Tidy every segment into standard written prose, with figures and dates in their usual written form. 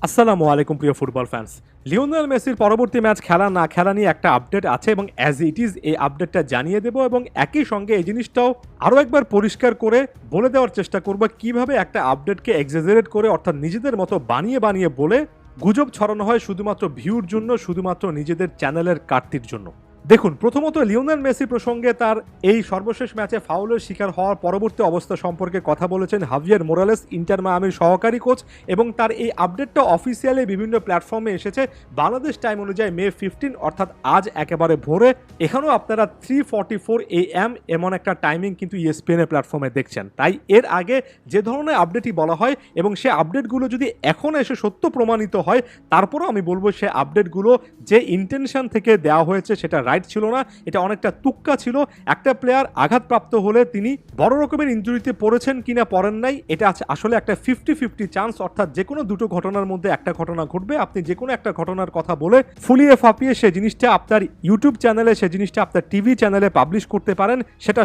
আসসালামু আলাইকুম প্রিয় ফুটবল ফ্যান্স। লিওনেল মেসির পরবর্তী ম্যাচ খেলা না খেলা নিয়ে একটা আপডেট আছে এবং অ্যাজ ইট ইজ এই আপডেটটা জানিয়ে দেব এবং একই সঙ্গে এই জিনিসটাও আরও একবার পরিষ্কার করে বলে দেওয়ার চেষ্টা করব কিভাবে একটা আপডেটকে এক্সাজারেট করে অর্থাৎ নিজেদের মতো বানিয়ে বানিয়ে বলে গুজব ছড়ানো হয় শুধুমাত্র ভিউর জন্য, শুধুমাত্র নিজেদের চ্যানেলের কাটতির জন্য। দেখুন, প্রথমত লিওনেল মেসি প্রসঙ্গে তার এই সর্বশেষ ম্যাচে ফাউলের শিকার হওয়ার পরবর্তী অবস্থা সম্পর্কে কথা বলেছেন হাভিয়ার মোরালেস, ইন্টার মায়ামির সহকারী কোচ, এবং তার এই আপডেটটা অফিসিয়ালি বিভিন্ন প্ল্যাটফর্মে এসেছে বাংলাদেশ টাইম অনুযায়ী মে 15, অর্থাৎ আজ একেবারে ভোরে। এখানেও আপনারা 3:44 AM এমন একটা টাইমিং কিন্তু ইএসপিএনের প্ল্যাটফর্মে দেখছেন। তাই এর আগে যে ধরনের আপডেটই বলা হয় এবং সে আপডেটগুলো যদি এখন এসে সত্য প্রমাণিত হয়, তারপরও আমি বলবো সে আপডেটগুলো যে ইন্টেনশন থেকে দেওয়া হয়েছে সেটা রাইট ছিল না, এটা অনেকটা তুক্কা ছিল। একটা প্লেয়ার আঘাতপ্রাপ্ত হলে তিনি বড় রকমের ইনজুরিতে পড়েছেন কিনা পড়েন নাই, এটা আসলে একটা 50-50 চান্স, অর্থাৎ যে কোনো দুটো ঘটনার মধ্যে একটা ঘটনা ঘটবে। আপনি যে কোনো একটা ঘটনার কথা বলে ফুলিয়ে ফাঁপিয়ে সে জিনিসটা আপনার ইউটিউব চ্যানেলে, সে জিনিসটা আপনার টিভি চ্যানেলে পাবলিশ করতে পারেন, সেটা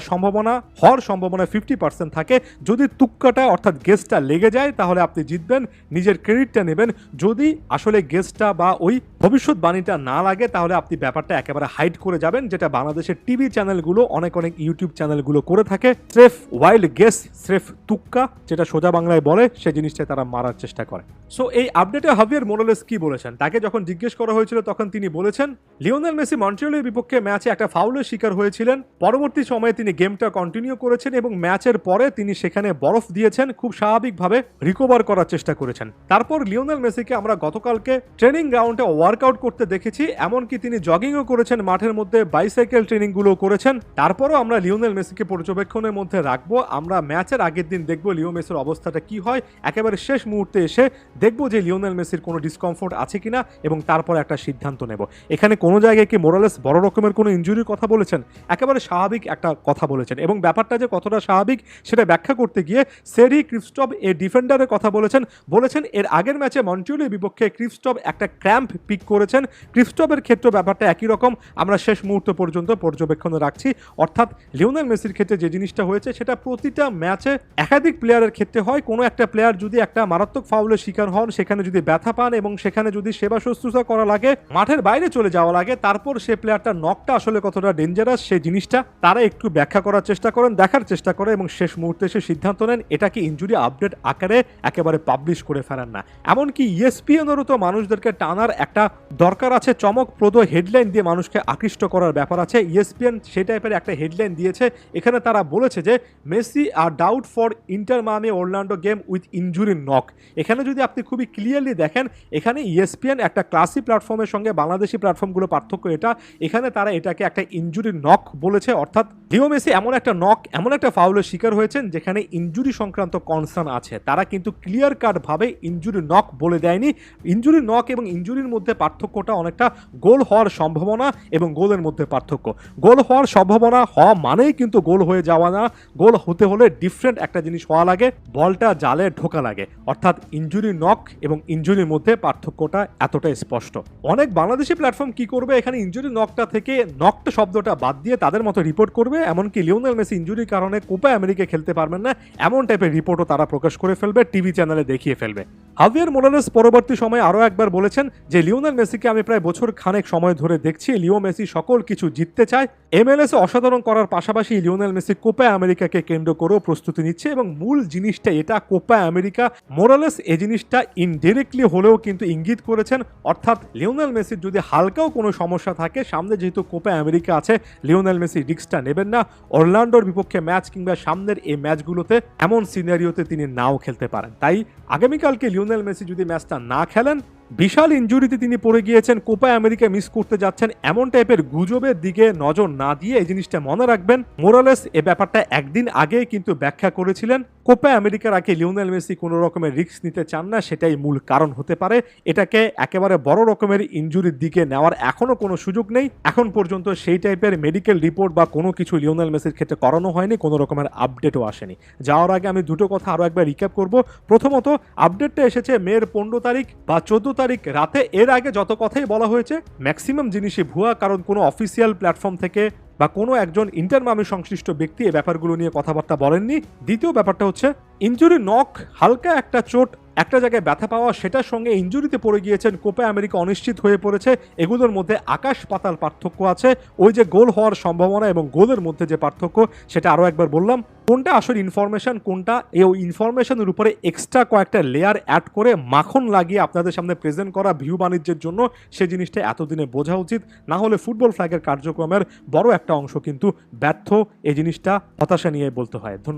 হওয়ার সম্ভাবনা 50% থাকে। যদি তুক্কাটা অর্থাৎ গেসটা লেগে যায় তাহলে আপনি জিতবেন, নিজের ক্রেডিটটা নেবেন। যদি আসলে গেসটা বা ওই ভবিষ্যৎবাণীটা না লাগে তাহলে আপনি ব্যাপারটা একেবারে হাইড করে যাবেন, যেটা বাংলাদেশের টিভি চ্যানেলগুলো, অনেক ইউটিউব চ্যানেলগুলো করে থাকে। স্রেফ ওয়াইল্ড গেস, স্রেফ তুক্কা, যেটা সোজা বাংলায় বলে, সেই জিনিসটা তারা মারার চেষ্টা করে। সো এই আপডেটে হাভিয়ার মোরালেস কি বলেছেন, তাকে যখন জিজ্ঞেস করা হয়েছিল তখন তিনি বলেছেন লিওনেল মেসি মন্ট্রিয়ালের বিপক্ষে ম্যাচে একটা ফাউলের শিকার হয়েছিলেন। পরবর্তী সময়ে তিনি গেমটা কন্টিনিউ করেছেন এবং ম্যাচের পরে তিনি সেখানে বরফ দিয়েছেন, খুব স্বাভাবিকভাবে রিকভার করার চেষ্টা করেছেন। তারপর লিওনেল মেসিকে আমরা গতকালকে ট্রেনিং গ্রাউন্ডে ওয়ার্কআউট করতে দেখেছি, এমনকি তিনি জগিংও করেছেন, মাঠের মধ্যে বাইসাইকেল ট্রেনিংগুলো করেছেন। তারপরও আমরা লিওনেল মেসিকে পর্যবেক্ষণের মধ্যে রাখবো। আমরা ম্যাচের আগের দিন দেখবো লিও মেসির অবস্থাটা কি হয়, একেবারে শেষ মুহূর্তে এসে দেখবো যে লিওনেল মেসির কোনো ডিসকমফোর্ট আছে কিনা এবং তারপর একটা সিদ্ধান্ত নেব। এখানে কোনো জায়গায় কি মোরালেস বড় রকমের কোনো ইনজুরির কথা বলেছেন? একেবারে স্বাভাবিক একটা কথা বলেছেন এবং ব্যাপারটা যে কতটা স্বাভাবিক সেটা ব্যাখ্যা করতে গিয়ে সেরি ক্রিস্টপ এই ডিফেন্ডারের কথা বলেছেন এর আগের ম্যাচে মন্ট্রিয়ালের বিপক্ষে ক্রিস্টপ একটা ক্র্যাম্প পিক করেছেন। ক্রিস্টপের ক্ষেত্রে ব্যাপারটা একই রকম, আমরা শেষ মুহূর্ত পর্যন্ত পর্যবেক্ষণে রাখছি। অর্থাৎ লিওনেল মেসির ক্ষেত্রে যে জিনিসটা হয়েছে সেটা প্রতিটা ম্যাচে একাধিক প্লেয়ারের ক্ষেত্রে হয়। কোনো একটা প্লেয়ার যদি একটা মারাত্মক ফাউলের শিকার হন, সেখানে যদি ব্যথা পান এবং সেখানে যদি সেবা শুশ্রূষা করা লাগে, মাঠের বাইরে চলে যাওয়া লাগে, তারপর সে প্লেয়ারটার নকটা আসলে কতটা ডেঞ্জারাস সেই জিনিসটা তারা একটু ব্যাখ্যা করার চেষ্টা করেন, দেখার চেষ্টা করে এবং শেষ মুহূর্তে এসে সিদ্ধান্ত নেন। এটাকে ইনজুরি আপডেট আকারে একেবারে পাবলিশ করে ফেলেন না। এমনকি ইএসপিএনেরও তো মানুষদেরকে টানার একটা দরকার আছে, চমকপ্রদ হেডলাইন দিয়ে মানুষকে আকৃষ্ট করার ব্যাপার আছে। ইএসপিএন সেই টাইপের একটা হেডলাইন দিয়েছে, এখানে তারা বলেছে যে Messi are doubt for Inter Miami Orlando game with injury knock. এখানে যদি আপনি খুবই ক্লিয়ারলি দেখেন, এখানে ইএসপিএন একটা ক্লাসি প্ল্যাটফর্মের সঙ্গে বাংলাদেশি প্ল্যাটফর্মগুলো পার্থক্য এটা, এখানে তারা এটাকে একটা ইনজুরি নক বলেছে। অর্থাৎ লিও মেসি এমন একটা ফাউলের শিকার হয়েছেন যেখানে ইনজুরি সংক্রান্ত কনসার্ন আছে। তারা কিন্তু ক্লিয়ার কাট ভাবে ইনজুরি নক বলে দেয়নি। ইনজুরি নক এবং ইনজুরির মধ্যে পার্থক্যটা অনেকটা গোল হওয়ার সম্ভাবনা এবং গোলের মধ্যে পার্থক্য। গোল হওয়ার সম্ভাবনা হওয়া মানেই কিন্তু গোল হয়ে যাওয়া না, গোল হতে হলে ডিফারেন্ট একটা জিনিস হওয়া লাগে, বলটা জালে ঢোকা লাগে। অর্থাৎ ইনজুরি নক এবং ইনজুরির মধ্যে পার্থক্যটা এতটা স্পষ্ট। অনেক বাংলাদেশি প্ল্যাটফর্ম কি করবে, এখানে ইনজুরি নকটা থেকে নকটা শব্দটা বাদ দিয়ে তাদের মতো রিপোর্ট করবে, এমনকি লিওনেল মেসি ইনজুরির কারণে কোপা আমেরিকা খেলতে পারবেন না এমন টাইপের রিপোর্টও তারা প্রকাশ করে ফেলবে, টিভি চ্যানেলে দেখিয়ে ফেলবে। হাভিয়ার মোরালেস পরবর্তী সময়ে আরও একবার বলেছেন যে লিওনেল মেসিকে আমি প্রায় বছর খানেক সময় ধরে দেখছি, লিও মেসি সকল কিছু জিততে চায়। এমএলএস অসাধারণ করার পাশাপাশি লিওনেল মেসি কোপা আমেরিকাকে কেন্দ্র করেও প্রস্তুতি নিচ্ছে এবং মূল জিনিসটা এটা কোপা আমেরিকা। মোরালেস এই জিনিসটা ইনডিরেক্টলি হলেও কিন্তু ইঙ্গিত করেছেন, অর্থাৎ লিওনেল মেসির যদি হালকাও কোনো সমস্যা থাকে, সামনে যেহেতু কোপা আমেরিকা আছে, লিওনেল মেসি রিস্কটা নেবেন না। অরল্যান্ডোর বিপক্ষে ম্যাচ কিংবা সামনের এই ম্যাচগুলোতে এমন সিনারিওতে তিনি নাও খেলতে পারেন। তাই আগামীকালকে লিওনেল মেসি যদি ম্যাচটা না খেলেন, বিশাল ইনজুরিতে তিনি পড়ে গিয়েছেন, কোপা আমেরিকা মিস করতে যাচ্ছেন, এমন টাইপের গুজবের দিকে নজর না দিয়ে এই জিনিসটা মনে রাখবেন। মোরালেস এ ব্যাপারটা একদিন আগে কিন্তু ব্যাখ্যা করেছিলেন, কোপা আমেরিকার আগে লিওনেল মেসি কোনো রকমের রিস্ক নিতে চান না, সেটাই মূল কারণ হতে পারে। এটাকে একেবারে বড় রকমের ইনজুরির দিকে নেওয়ার এখনো কোনো সুযোগ নেই। এখন পর্যন্ত সেই টাইপের মেডিকেল রিপোর্ট বা কোনো কিছু লিওনেল মেসির ক্ষেত্রে করানো হয়নি, কোনো রকমের আপডেটও আসেনি। যাওয়ার আগে আমি দুটো কথা আরও একবার রিক্যাপ করব। প্রথমত, আপডেটটা এসেছে মের 15 তারিখ বা 14 তারিখ রাতে। এর আগে যত কথাই বলা হয়েছে ম্যাক্সিমাম জিনিসই ভুয়া, কারণ কোনো অফিসিয়াল প্ল্যাটফর্ম থেকে বা কোনো একজন ইন্টার মায়ামি সংশ্লিষ্ট ব্যক্তি এই ব্যাপারগুলো নিয়ে কথাবার্তা বলেননি। দ্বিতীয় ব্যাপারটা হচ্ছে ইনজুরি নক, হালকা একটা চোট, একটা জায়গায় ব্যথা পাওয়া, সেটার সঙ্গে ইনজুরিতে পড়ে গিয়েছেন, কোপা আমেরিকা অনিশ্চিত হয়ে পড়েছে, এগুলোর মধ্যে আকাশ পাতাল পার্থক্য আছে। ওই যে গোল হওয়ার সম্ভাবনা এবং গোলের মধ্যে যে পার্থক্য, সেটা আরও একবার বললাম। কোনটা আসলে ইনফরমেশন, কোনটা এই ইনফরমেশনের উপরে এক্সট্রা কয়েকটা লেয়ার অ্যাড করে মাখন লাগিয়ে আপনাদের সামনে প্রেজেন্ট করা ভিউ বাণিজ্যের জন্য, সে জিনিসটা এতদিনে বোঝা উচিত। না হলে ফুটবল ফ্ল্যাগের কার্যক্রমের বড় একটা অংশ কিন্তু ব্যর্থ। এই জিনিসটা হতাশা নিয়ে বলতে হয়। ধন্যবাদ।